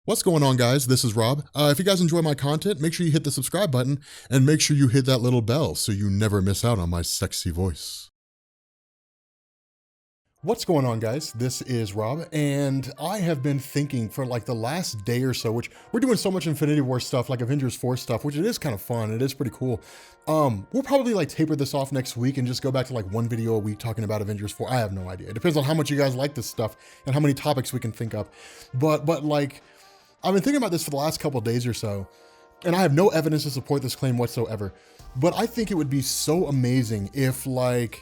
What's going on, guys? This is Rob. If you guys enjoy my content, make sure you hit the subscribe button and make sure you hit that little bell so you never miss out on my sexy voice. What's going on, guys? This is Rob, and I have been thinking for like the last day or so, which we're doing so much Infinity War stuff, like Avengers 4 stuff, which it is kind of fun. It is pretty cool. We'll probably like taper this off next week and just go back to like one video a week talking about Avengers 4. I have no idea. It depends on how much you guys like this stuff and how many topics we can think of. But like, I've been thinking about this for the last couple of days or so, and I have no evidence to support this claim whatsoever. But I think it would be so amazing if like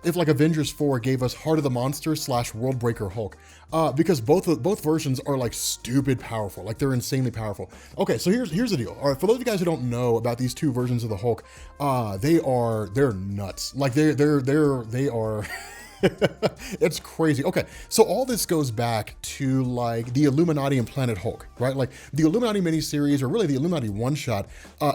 Avengers 4 gave us Heart of the Monster / World Breaker Hulk, because both versions are like stupid powerful, like they're insanely powerful. Okay, so here's the deal. All right, for those of you guys who don't know about these two versions of the Hulk, they're nuts. Like they are. It's crazy. Okay, so all this goes back to like the Illuminati and Planet Hulk, right? Like the Illuminati miniseries, or really the Illuminati one-shot,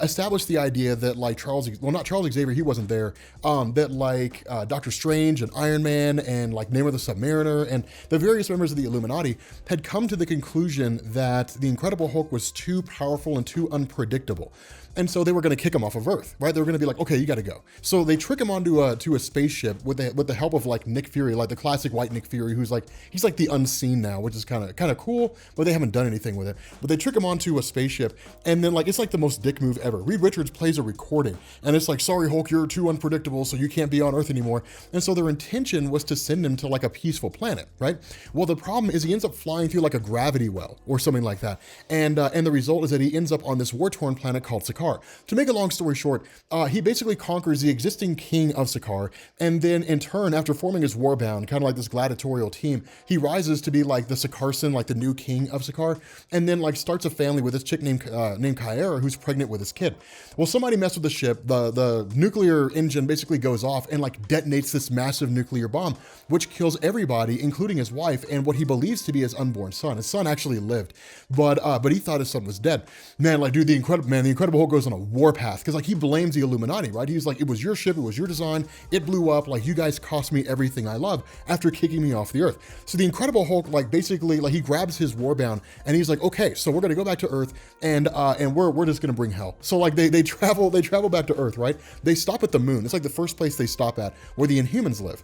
established the idea that like not Charles Xavier, he wasn't there, that like Doctor Strange and Iron Man and like Namor the Submariner and the various members of the Illuminati had come to the conclusion that the Incredible Hulk was too powerful and too unpredictable. And so they were going to kick him off of Earth, right? They were going to be like, okay, you got to go. So they trick him onto a spaceship with the help of like Nick Fury, like the classic white Nick Fury, who's like, he's like the unseen now, which is kind of cool, but they haven't done anything with it. But they trick him onto a spaceship, and then like, it's like the most dick move ever. Reed Richards plays a recording, and it's like, sorry, Hulk, you're too unpredictable, so you can't be on Earth anymore. And so their intention was to send him to like a peaceful planet, right? Well, the problem is he ends up flying through like a gravity well or something like that. And the result is that he ends up on this war-torn planet called Sakaar. To make a long story short, he basically conquers the existing king of Sakaar, and then in turn, after forming his warbound, kind of like this gladiatorial team, he rises to be like the Sakaarson, like the new king of Sakaar, and then like starts a family with this chick named Kyra, who's pregnant with his kid. Well, somebody messed with the ship, the nuclear engine basically goes off and like detonates this massive nuclear bomb, which kills everybody, including his wife and what he believes to be his unborn son. His son actually lived, but he thought his son was dead. Man, like, dude, the Incredible Hulk goes on a warpath, because like he blames the Illuminati, right? He's like, it was your ship, it was your design, it blew up, like you guys cost me everything I love after kicking me off the Earth. So the Incredible Hulk, like basically, like he grabs his warbound and he's like, okay, so we're gonna go back to Earth, and we're just gonna bring hell. So like they travel back to Earth, right? They stop at the moon. It's like the first place they stop at, where the Inhumans live.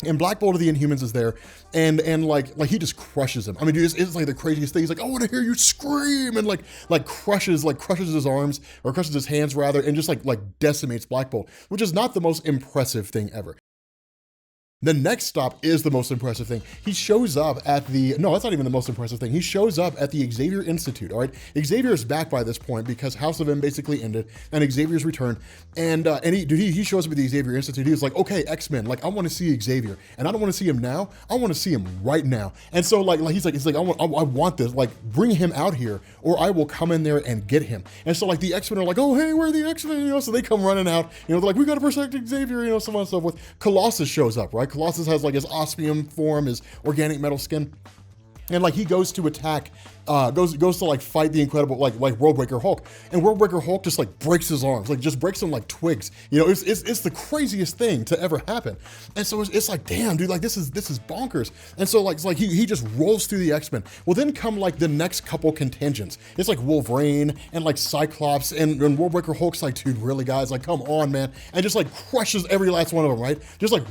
And Black Bolt of the Inhumans is there, and like he just crushes him. I mean, dude, it's like the craziest thing. He's like, I want to hear you scream, and like crushes his arms, or crushes his hands rather, and just like decimates Black Bolt, which is not the most impressive thing ever. The next stop is the most impressive thing. He shows up at no, that's not even the most impressive thing. He shows up at the Xavier Institute, all right? Xavier is back by this point because House of M basically ended and Xavier's returned. And he shows up at the Xavier Institute. He was like, okay, X-Men, like I want to see Xavier, and I don't want to see him now. I want to see him right now. And so like he's like, I want this, like bring him out here or I will come in there and get him. And so like the X-Men are like, oh, hey, where are the X-Men? You know, so they come running out, you know, they're like, we got to protect Xavier, you know, so on and so forth. Colossus shows up, right? Colossus has like his osmium form, his organic metal skin, and like he goes to attack, goes to like fight the Incredible, like World Breaker Hulk, and World Breaker Hulk just like breaks his arms, like just breaks them like twigs. You know, it's the craziest thing to ever happen. And so it's like, damn, dude, like this is bonkers. And so like he just rolls through the X-Men. Well, then come like the next couple contingents. It's like Wolverine and like Cyclops, and World Breaker Hulk's like, dude, really, guys, like come on, man, and just like crushes every last one of them, right? Just like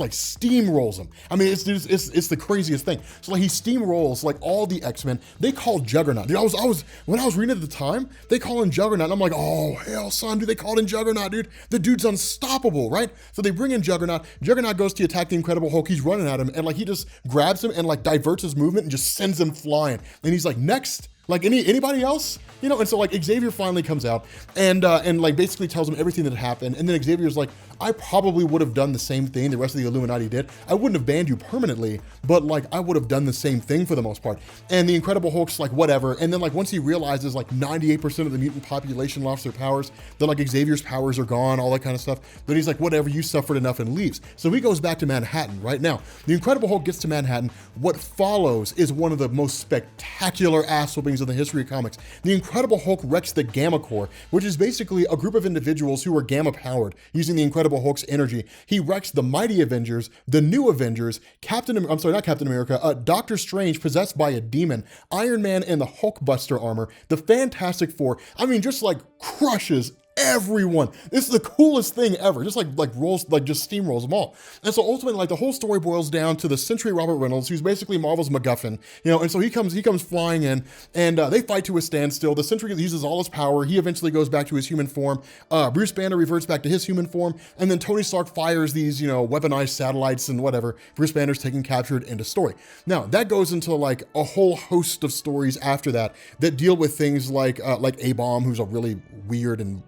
steamrolls them. I mean, it's the craziest thing. So like he steamrolls like all the X-Men. They call Juggernaut. Dude, when I was reading at the time, they call him Juggernaut. And I'm like, oh hell, son, dude, they called him Juggernaut, dude. The dude's unstoppable, right? So they bring in Juggernaut. Juggernaut goes to attack the Incredible Hulk. He's running at him, and like he just grabs him and like diverts his movement and just sends him flying. And he's like, next. Like anybody else, you know? And so like Xavier finally comes out and like basically tells him everything that happened. And then Xavier's like, I probably would have done the same thing the rest of the Illuminati did. I wouldn't have banned you permanently, but like I would have done the same thing for the most part. And the Incredible Hulk's like, whatever. And then like once he realizes like 98% of the mutant population lost their powers, then like Xavier's powers are gone, all that kind of stuff. But he's like, whatever, you suffered enough, and leaves. So he goes back to Manhattan right now. The Incredible Hulk gets to Manhattan. What follows is one of the most spectacular ass whoopings things in the history of comics. The Incredible Hulk wrecks the Gamma Corps, which is basically a group of individuals who are gamma powered using the Incredible Hulk's energy. He wrecks the Mighty Avengers, the New Avengers, Doctor Strange possessed by a demon, Iron Man and the Hulkbuster armor, the Fantastic Four. I mean, just like crushes everyone. This is the coolest thing ever. Just just steamrolls them all. And so ultimately, like, the whole story boils down to the Sentry Robert Reynolds, who's basically Marvel's MacGuffin, you know. And so he comes flying in, and they fight to a standstill. The Sentry uses all his power. He eventually goes back to his human form. Bruce Banner reverts back to his human form, and then Tony Stark fires these, you know, weaponized satellites and whatever. Bruce Banner's taken captured. Into story. Now that goes into like a whole host of stories after that deal with things like A-Bomb, who's a really weird and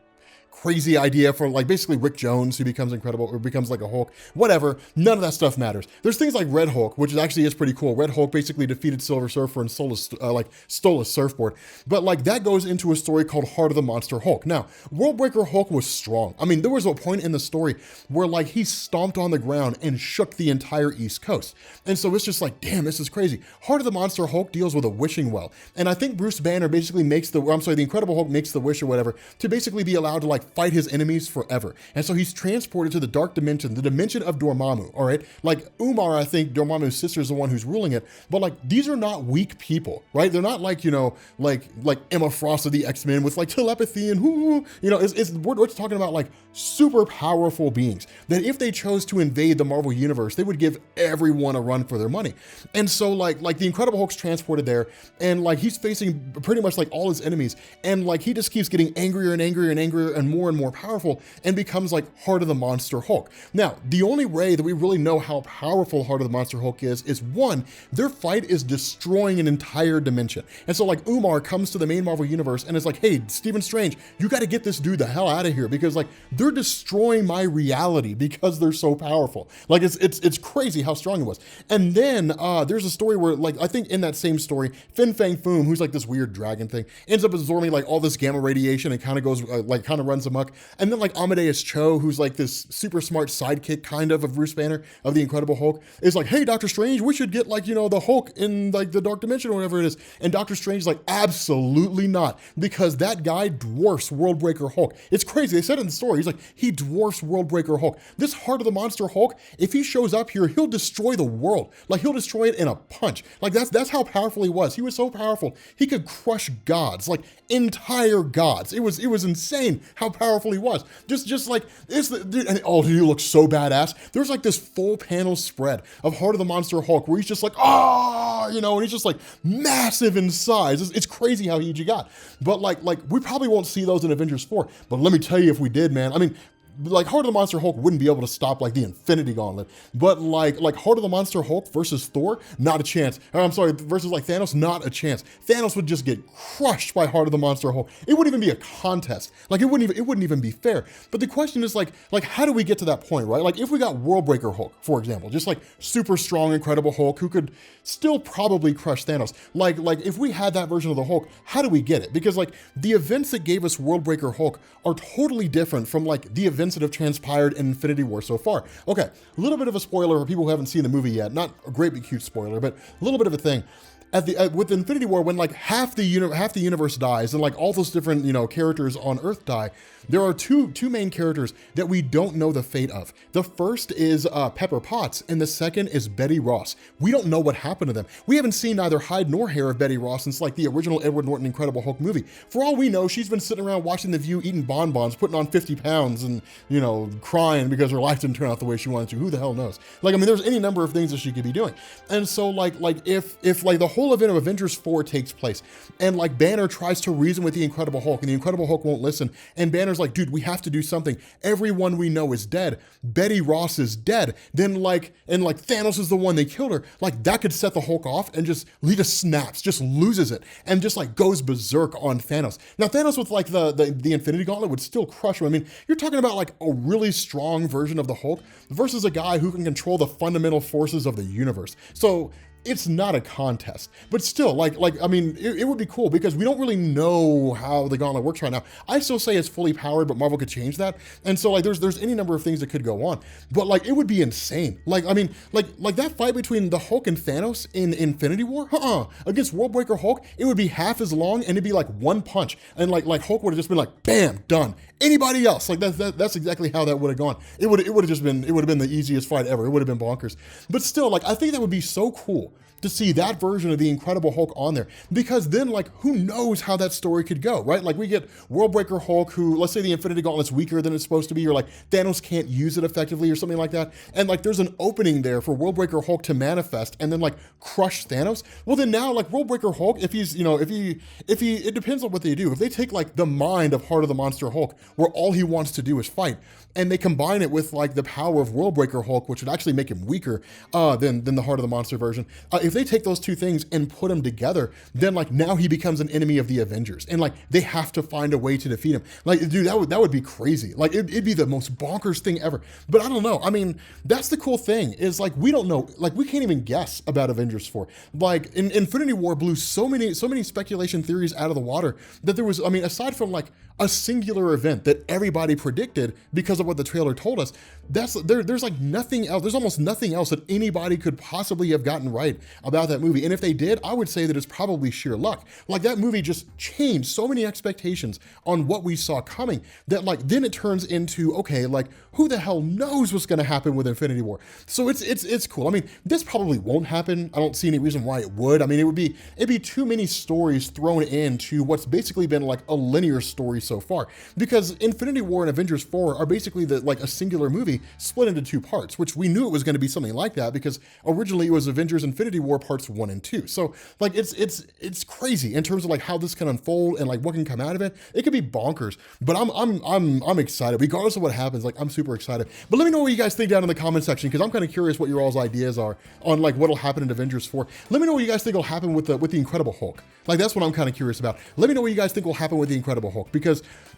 crazy idea for like basically Rick Jones, who becomes incredible or becomes like a Hulk, whatever. None of that stuff matters. There's things like Red Hulk, which actually is pretty cool. Red Hulk basically defeated Silver Surfer and stole a surfboard. But like that goes into a story called Heart of the Monster Hulk. Now, Worldbreaker Hulk was strong. I mean, there was a point in the story where like he stomped on the ground and shook the entire East Coast. And so it's just like, damn, this is crazy. Heart of the Monster Hulk deals with a wishing well. And I think Bruce Banner basically the Incredible Hulk makes the wish or whatever to basically be allowed to like fight his enemies forever. And so he's transported to the dark dimension, the dimension of Dormammu, all right? Like Umar, I think Dormammu's sister is the one who's ruling it, but like these are not weak people, right? They're not like, you know, like Emma Frost of the X-Men with like telepathy and whoo, you know, we're talking about like super powerful beings that if they chose to invade the Marvel universe, they would give everyone a run for their money. And so like the Incredible Hulk's transported there, and like he's facing pretty much like all his enemies, and like he just keeps getting angrier and angrier and angrier and more powerful, and becomes like Heart of the Monster Hulk. Now, the only way that we really know how powerful Heart of the Monster Hulk is one, their fight is destroying an entire dimension. And so like Umar comes to the main Marvel universe and is like, hey, Stephen Strange, you got to get this dude the hell out of here, because like they're destroying my reality because they're so powerful. Like it's crazy how strong it was. And then there's a story where like, I think in that same story, Fin Fang Foom, who's like this weird dragon thing, ends up absorbing like all this gamma radiation and kind of goes kind of runs amok. And then like Amadeus Cho, who's like this super smart sidekick kind of Bruce Banner of the Incredible Hulk, is like, hey, Doctor Strange, we should get like, you know, the Hulk in like the dark dimension or whatever it is. And Doctor Strange is like, absolutely not, because that guy dwarfs Worldbreaker Hulk. It's crazy. They said it in the story. He's like, he dwarfs Worldbreaker Hulk. This Heart of the Monster Hulk, if he shows up here, he'll destroy the world. Like he'll destroy it in a punch. Like that's how powerful he was. He was so powerful. He could crush gods, like entire gods. It was insane how powerful he was. Just like dude, and oh, he looks so badass. There's like this full panel spread of Heart of the Monster Hulk where he's just like, you know, and he's just like massive in size. It's crazy how huge he got. But like we probably won't see those in Avengers 4. But let me tell you, if we did, man, I mean, like Heart of the Monster Hulk wouldn't be able to stop like the Infinity Gauntlet, but like Heart of the Monster Hulk versus Thor, not a chance. I'm sorry, versus like Thanos, not a chance. Thanos would just get crushed by Heart of the Monster Hulk. It wouldn't even be a contest. Like it wouldn't even be fair. But the question is like how do we get to that point, right? Like if we got Worldbreaker Hulk, for example, just like super strong, Incredible Hulk who could still probably crush Thanos. Like if we had that version of the Hulk, how do we get it? Because like the events that gave us Worldbreaker Hulk are totally different from like the events that have transpired in Infinity War so far. Okay, a little bit of a spoiler for people who haven't seen the movie yet. Not a great big huge spoiler, but a little bit of a thing. With Infinity War, when like half the universe dies and like all those different, you know, characters on Earth die, there are two main characters that we don't know the fate of. The first is Pepper Potts, and the second is Betty Ross. We don't know what happened to them. We haven't seen neither hide nor hair of Betty Ross since like the original Edward Norton Incredible Hulk movie. For all we know, she's been sitting around watching The View, eating bonbons, putting on 50 pounds, and, you know, crying because her life didn't turn out the way she wanted to. Who the hell knows? Like, I mean, there's any number of things that she could be doing. And so like if like the whole event of Avengers 4 takes place, and like Banner tries to reason with the Incredible Hulk, and the Incredible Hulk won't listen, and Banner's like, dude, we have to do something. Everyone we know is dead. Betty Ross is dead. Then like Thanos is the one they killed her. Like that could set the Hulk off, and he just snaps, just loses it, and just like goes berserk on Thanos. Now Thanos with like the Infinity Gauntlet would still crush him. I mean, you're talking about like a really strong version of the Hulk versus a guy who can control the fundamental forces of the universe. So it's not a contest, but still, I mean, it would be cool because we don't really know how the gauntlet works right now. I still say it's fully powered, but Marvel could change that. And so like, there's any number of things that could go on, but like, it would be insane. Like, I mean, like that fight between the Hulk and Thanos in Infinity War, against Worldbreaker Hulk, it would be half as long and it'd be like one punch. And like Hulk would have just been like, bam, done. Anybody else, like that's exactly how that would have gone. It would have been the easiest fight ever. It would have been bonkers. But still, like, I think that would be so cool to see that version of the Incredible Hulk on there, because then like, who knows how that story could go, right? Like we get Worldbreaker Hulk who, let's say the Infinity Gauntlet's weaker than it's supposed to be, or like Thanos can't use it effectively or something like that. And like, there's an opening there for Worldbreaker Hulk to manifest and then like crush Thanos. Well, then now like Worldbreaker Hulk, if he's, it depends on what they do. If they take like the mind of Heart of the Monster Hulk, where all he wants to do is fight, and they combine it with like the power of Worldbreaker Hulk, which would actually make him weaker than the Heart of the Monster version. If they take those two things and put them together, then like now he becomes an enemy of the Avengers, and like they have to find a way to defeat him. Like, dude, that would be crazy. Like it'd be the most bonkers thing ever. But I don't know. I mean, that's the cool thing is like we don't know. Like we can't even guess about Avengers 4. Like Infinity War blew so many speculation theories out of the water that there was. I mean, aside from like a singular event that everybody predicted because of what the trailer told us, there's like nothing else. There's almost nothing else that anybody could possibly have gotten right about that movie. And if they did, I would say that it's probably sheer luck. Like that movie just changed so many expectations on what we saw coming that like then it turns into, okay, like who the hell knows what's going to happen with Infinity War? So it's cool. I mean, this probably won't happen. I don't see any reason why it would. I mean, it'd be too many stories thrown into what's basically been like a linear story so far, because Infinity War and Avengers 4 are basically like a singular movie split into two parts, which we knew it was going to be something like that because originally it was Avengers Infinity War parts 1 and 2. So like it's crazy in terms of like how this can unfold and like what can come out of it. It could be bonkers, but I'm excited regardless of what happens. Like I'm super excited. But let me know what you guys think down in the comment section, because I'm kind of curious what your all's ideas are on like what'll happen in Avengers 4. Let me know what you guys think will happen with the Incredible Hulk. Like that's what I'm kind of curious about. Let me know what you guys think will happen with the Incredible Hulk, because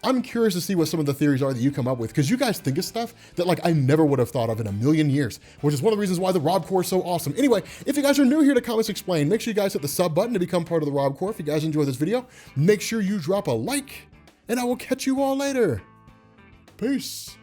I'm curious to see what some of the theories are that you come up with, because you guys think of stuff that like I never would have thought of in a million years, which is one of the reasons why the Rob Corps is so awesome. Anyway, if you guys are new here to Comics Explained, make sure you guys hit the sub button to become part of the Rob Corps. If you guys enjoyed this video, make sure you drop a like, and I will catch you all later. Peace.